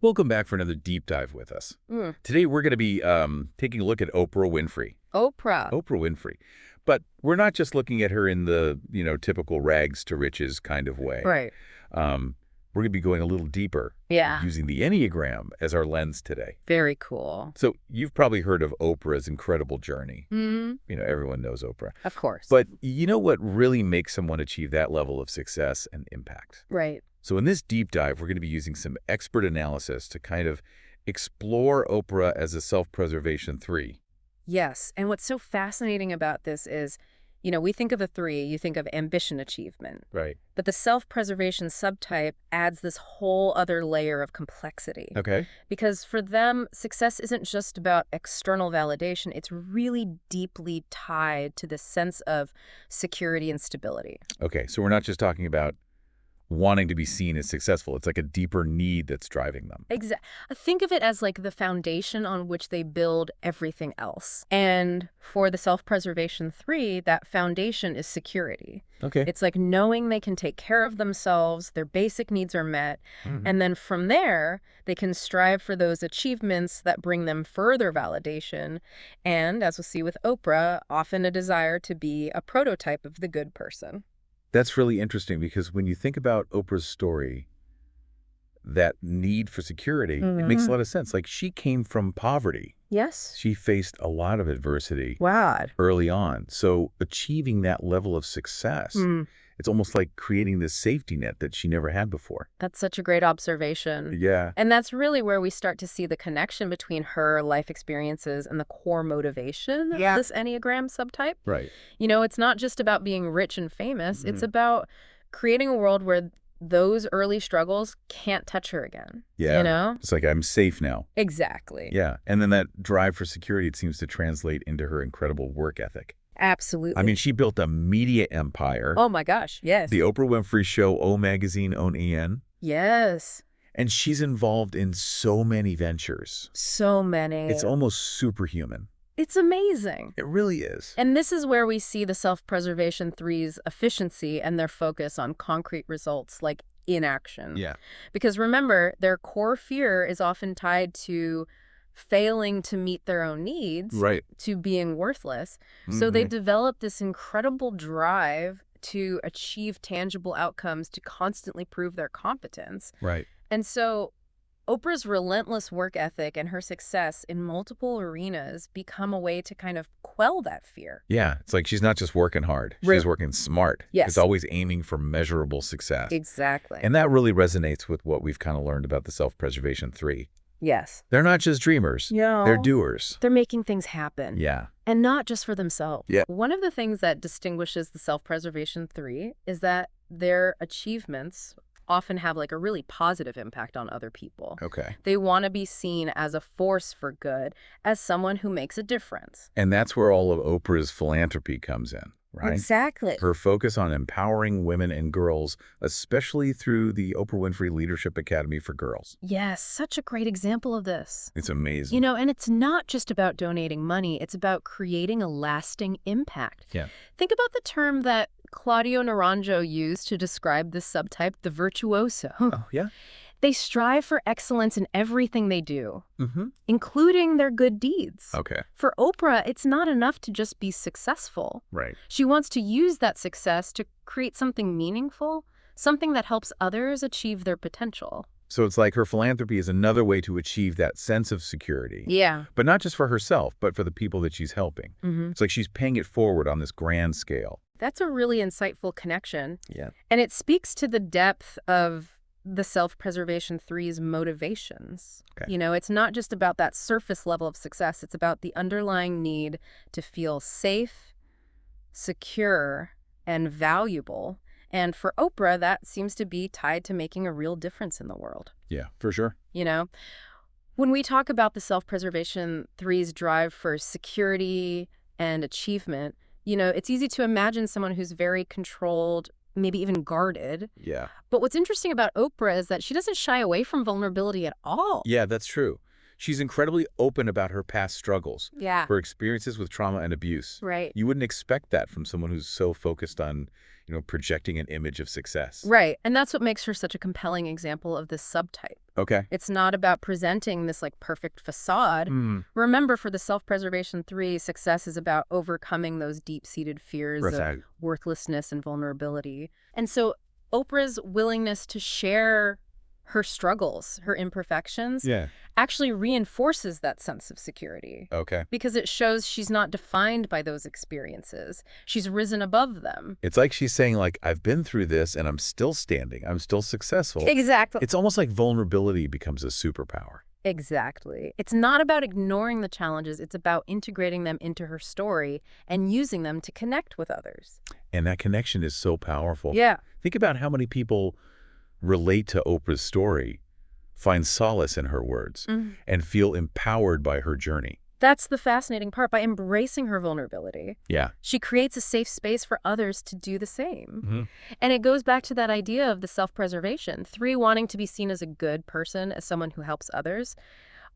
Welcome back for another deep dive with us. Today we're going to be taking a look at Oprah Winfrey. Oprah. Oprah Winfrey. But we're not just looking at her in the, typical rags to riches kind of way. Right. We're going to be going a little deeper. Yeah. Using the Enneagram as our lens today. Very cool. So you've probably heard of Oprah's incredible journey. Mm-hmm. Everyone knows Oprah. Of course. But you know what really makes someone achieve that level of success and impact? Right. So in this deep dive, we're going to be using some expert analysis to kind of explore Oprah as a self-preservation 3. Yes. And what's so fascinating about this is, we think of a 3, you think of ambition achievement. Right. But the self-preservation subtype adds this whole other layer of complexity. Okay. Because for them, success isn't just about external validation. It's really deeply tied to the sense of security and stability. Okay. So we're not just talking about wanting to be seen as successful. It's like a deeper need that's driving them. Exactly. Think of it as like the foundation on which they build everything else. And for the self-preservation 3, that foundation is security. Okay. It's like knowing they can take care of themselves, their basic needs are met, and then from there, they can strive for those achievements that bring them further validation, and, as we'll see with Oprah, often a desire to be a prototype of the good person. That's really interesting because when you think about Oprah's story, that need for security, it makes a lot of sense. Like she came from poverty. Yes. She faced a lot of adversity Wow. early on. So achieving that level of success, it's almost like creating this safety net that she never had before. That's such a great observation. Yeah. And that's really where we start to see the connection between her life experiences and the core motivation of this Enneagram subtype. Right. It's not just about being rich and famous. It's about creating a world where those early struggles can't touch her again. Yeah. It's like, I'm safe now. Exactly. Yeah. And then that drive for security, it seems to translate into her incredible work ethic. Absolutely. I mean, she built a media empire. Oh, my gosh. Yes. The Oprah Winfrey Show, O Magazine, On EN. Yes. And she's involved in so many ventures. So many. It's almost superhuman. It's amazing. It really is. And this is where we see the self-preservation 3's efficiency and their focus on concrete results like inaction. Yeah. Because remember, their core fear is often tied to failing to meet their own needs, right, to being worthless. So they develop this incredible drive to achieve tangible outcomes, to constantly prove their competence. Right. And so Oprah's relentless work ethic and her success in multiple arenas become a way to kind of quell that fear. Yeah, it's like she's not just working hard. She's working smart. Yes. It's always aiming for measurable success. Exactly. And that really resonates with what we've kind of learned about the self-preservation 3. Yes. They're not just dreamers. No. They're doers. They're making things happen. Yeah. And not just for themselves. Yeah. One of the things that distinguishes the self-preservation 3 is that their achievements often have like a really positive impact on other people. Okay. They want to be seen as a force for good, as someone who makes a difference. And that's where all of Oprah's philanthropy comes in, right? Exactly. Her focus on empowering women and girls, especially through the Oprah Winfrey Leadership Academy for Girls. Yes, such a great example of this. It's amazing. And it's not just about donating money, it's about creating a lasting impact. Yeah. Think about the term that Claudio Naranjo used to describe this subtype, the virtuoso. Oh, yeah? They strive for excellence in everything they do, including their good deeds. Okay. For Oprah, it's not enough to just be successful. Right. She wants to use that success to create something meaningful, something that helps others achieve their potential. So it's like her philanthropy is another way to achieve that sense of security. Yeah. But not just for herself, but for the people that she's helping. It's like she's paying it forward on this grand scale. That's a really insightful connection. Yeah. And it speaks to the depth of the self-preservation 3's motivations. Okay. It's not just about that surface level of success. It's about the underlying need to feel safe, secure, and valuable. And for Oprah, that seems to be tied to making a real difference in the world. Yeah, for sure. When we talk about the self-preservation 3's drive for security and achievement, it's easy to imagine someone who's very controlled, maybe even guarded. Yeah. But what's interesting about Oprah is that she doesn't shy away from vulnerability at all. Yeah, that's true. She's incredibly open about her past struggles, Yeah. her experiences with trauma and abuse. Right. You wouldn't expect that from someone who's so focused on, projecting an image of success. Right. And that's what makes her such a compelling example of this subtype. Okay. It's not about presenting this like perfect facade. Hmm. Remember, for the self-preservation 3, success is about overcoming those deep-seated fears of Right. worthlessness and vulnerability. And so Oprah's willingness to share her struggles, her imperfections, Yeah. actually reinforces that sense of security Okay. because it shows she's not defined by those experiences. She's risen above them. It's like she's saying, like, I've been through this and I'm still standing. I'm still successful. Exactly. It's almost like vulnerability becomes a superpower. Exactly. It's not about ignoring the challenges. It's about integrating them into her story and using them to connect with others. And that connection is so powerful. Yeah. Think about how many people relate to Oprah's story, find solace in her words, and feel empowered by her journey. That's the fascinating part. By embracing her vulnerability, Yeah. she creates a safe space for others to do the same. Mm-hmm. And it goes back to that idea of the self-preservation. 3, wanting to be seen as a good person, as someone who helps others.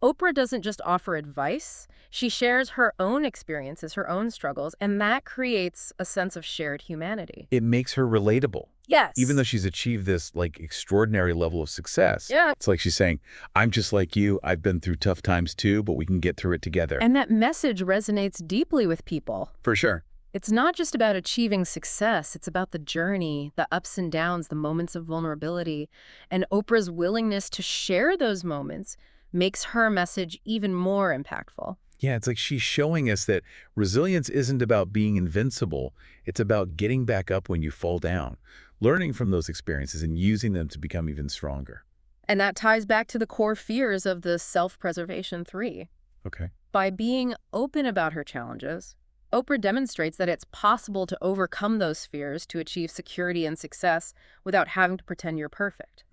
Oprah doesn't just offer advice. She shares her own experiences, her own struggles, and that creates a sense of shared humanity. It makes her relatable. Yes. Even though she's achieved this, like, extraordinary level of success. Yeah. It's like she's saying, I'm just like you. I've been through tough times too, but we can get through it together. And that message resonates deeply with people. For sure. It's not just about achieving success. It's about the journey, the ups and downs, the moments of vulnerability. And Oprah's willingness to share those moments makes her message even more impactful. Yeah, it's like she's showing us that resilience isn't about being invincible. It's about getting back up when you fall down, learning from those experiences and using them to become even stronger. And that ties back to the core fears of the self-preservation 3. Okay. By being open about her challenges, Oprah demonstrates that it's possible to overcome those fears to achieve security and success without having to pretend you're perfect.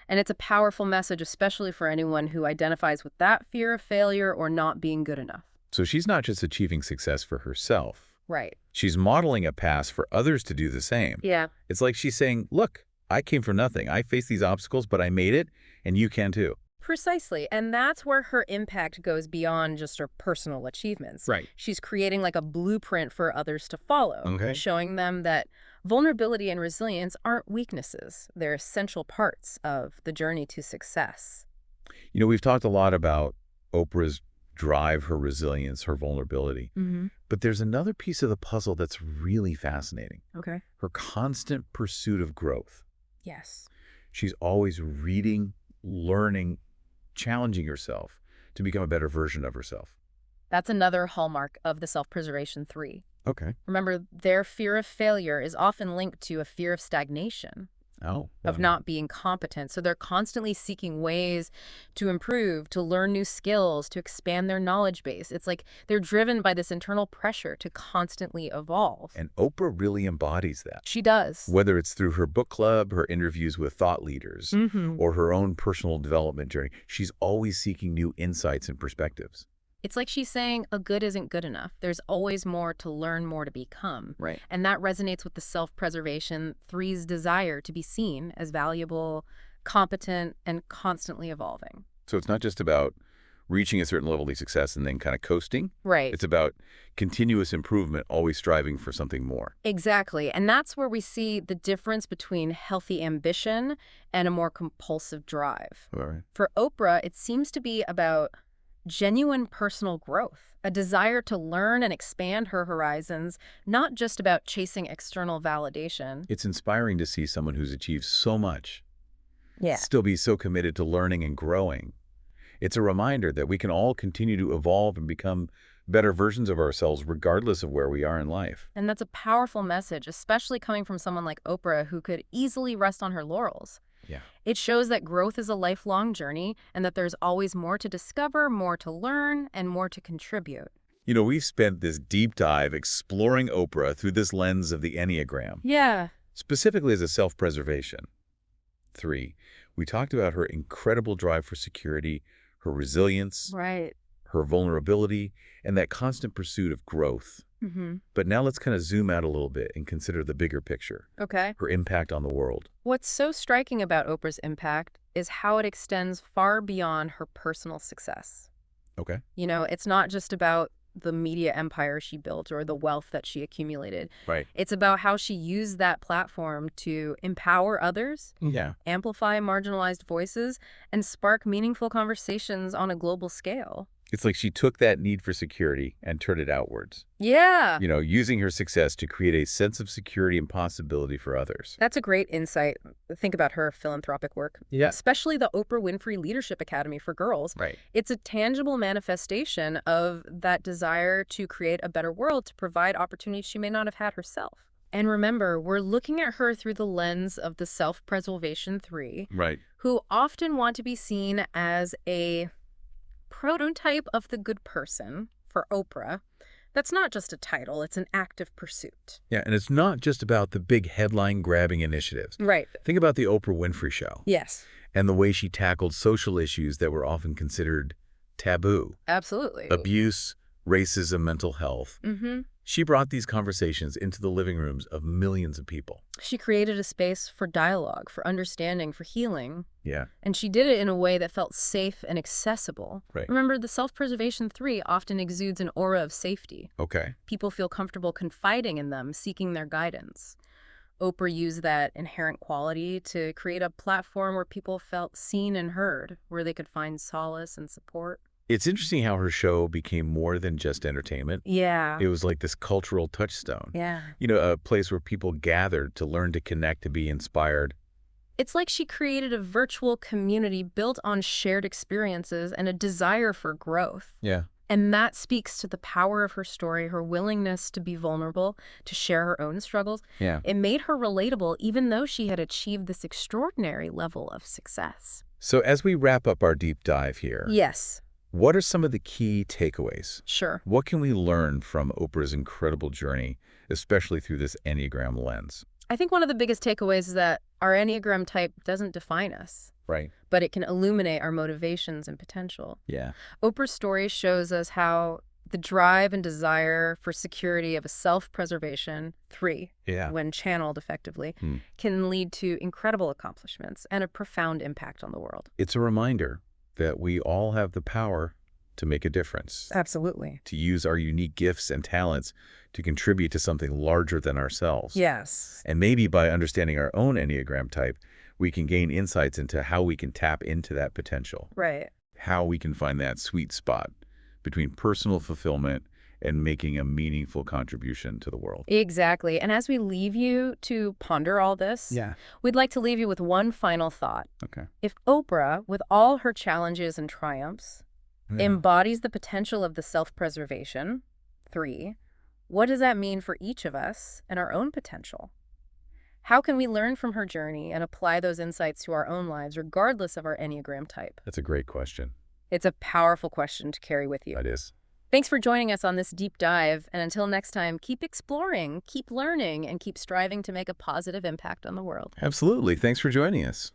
And it's a powerful message, especially for anyone who identifies with that fear of failure or not being good enough. So she's not just achieving success for herself. Right. She's modeling a path for others to do the same. Yeah. It's like she's saying, look, I came from nothing. I faced these obstacles, but I made it, and you can too. Precisely. And that's where her impact goes beyond just her personal achievements. Right. She's creating like a blueprint for others to follow, Okay. showing them that vulnerability and resilience aren't weaknesses. They're essential parts of the journey to success. You know, we've talked a lot about Oprah's drive, her resilience, her vulnerability. But there's another piece of the puzzle that's really fascinating. Okay. Her constant pursuit of growth. Yes. She's always reading, learning, challenging herself to become a better version of herself. That's another hallmark of the self-preservation 3. Okay. Remember, their fear of failure is often linked to a fear of stagnation, Oh. of not being competent. So they're constantly seeking ways to improve, to learn new skills, to expand their knowledge base. It's like they're driven by this internal pressure to constantly evolve. And Oprah really embodies that. She does. Whether it's through her book club, her interviews with thought leaders, or her own personal development journey, she's always seeking new insights and perspectives. It's like she's saying a good isn't good enough. There's always more to learn, more to become. Right. And that resonates with the self-preservation 3's desire to be seen as valuable, competent, and constantly evolving. So it's not just about reaching a certain level of success and then kind of coasting. Right. It's about continuous improvement, always striving for something more. Exactly. And that's where we see the difference between healthy ambition and a more compulsive drive. All right. For Oprah, it seems to be about genuine personal growth, a desire to learn and expand her horizons, not just about chasing external validation. It's inspiring to see someone who's achieved so much Yeah. still be so committed to learning and growing. It's a reminder that we can all continue to evolve and become better versions of ourselves regardless of where we are in life. And that's a powerful message, especially coming from someone like Oprah who could easily rest on her laurels. Yeah. It shows that growth is a lifelong journey and that there's always more to discover, more to learn, and more to contribute. You know, we've spent this deep dive exploring Oprah through this lens of the Enneagram, Yeah. specifically as a self-preservation. 3, we talked about her incredible drive for security, her resilience, Right. her vulnerability, and that constant pursuit of growth. But now let's kind of zoom out a little bit and consider the bigger picture, Okay. her impact on the world. What's so striking about Oprah's impact is how it extends far beyond her personal success. Okay. You know, it's not just about the media empire she built or the wealth that she accumulated. Right. It's about how she used that platform to empower others, Yeah. amplify marginalized voices, and spark meaningful conversations on a global scale. It's like she took that need for security and turned it outwards, Yeah, using her success to create a sense of security and possibility for others. that's a great insight. Think about her philanthropic work, Yeah. especially the Oprah Winfrey Leadership Academy for Girls. Right. It's a tangible manifestation of that desire to create a better world, to provide opportunities she may not have had herself. And remember, we're looking at her through the lens of the self-preservation three, Right. who often want to be seen as a prototype of the good person for Oprah. That's not just a title, it's an active pursuit. Yeah, and it's not just about the big headline-grabbing initiatives. Right. Think about the Oprah Winfrey Show Yes, and the way she tackled social issues that were often considered taboo. absolutely. Abuse, racism, mental health. Mm-hmm. She brought these conversations into the living rooms of millions of people. She created a space for dialogue, for understanding, for healing. Yeah. And she did it in a way that felt safe and accessible. Right. Remember, the self-preservation three often exudes an aura of safety. Okay. People feel comfortable confiding in them, seeking their guidance. Oprah used that inherent quality to create a platform where people felt seen and heard, where they could find solace and support. It's interesting how her show became more than just entertainment. Yeah. It was like this cultural touchstone. Yeah. A place where people gathered to learn to connect, to be inspired. It's like she created a virtual community built on shared experiences and a desire for growth. Yeah. And that speaks to the power of her story, her willingness to be vulnerable, to share her own struggles. Yeah. It made her relatable even though she had achieved this extraordinary level of success. So as we wrap up our deep dive here, Yes, what are some of the key takeaways? sure. What can we learn from Oprah's incredible journey, especially through this Enneagram lens? I think one of the biggest takeaways is that our Enneagram type doesn't define us, Right. but it can illuminate our motivations and potential. Yeah. Oprah's story shows us how the drive and desire for security of a self-preservation, three, Yeah. when channeled effectively, Hmm. can lead to incredible accomplishments and a profound impact on the world. It's a reminder that we all have the power to make a difference, Absolutely. to use our unique gifts and talents to contribute to something larger than ourselves. Yes. And maybe by understanding our own Enneagram type, we can gain insights into how we can tap into that potential, Right. how we can find that sweet spot between personal fulfillment and making a meaningful contribution to the world. Exactly. And as we leave you to ponder all this, we'd like to leave you with one final thought. Okay. If Oprah, with all her challenges and triumphs, embodies the potential of the self-preservation, three, what does that mean for each of us and our own potential? How can we learn from her journey and apply those insights to our own lives, regardless of our Enneagram type? That's a great question. It's a powerful question to carry with you. That is. Thanks for joining us on this deep dive. And until next time, keep exploring, keep learning, and keep striving to make a positive impact on the world. Absolutely. Thanks for joining us.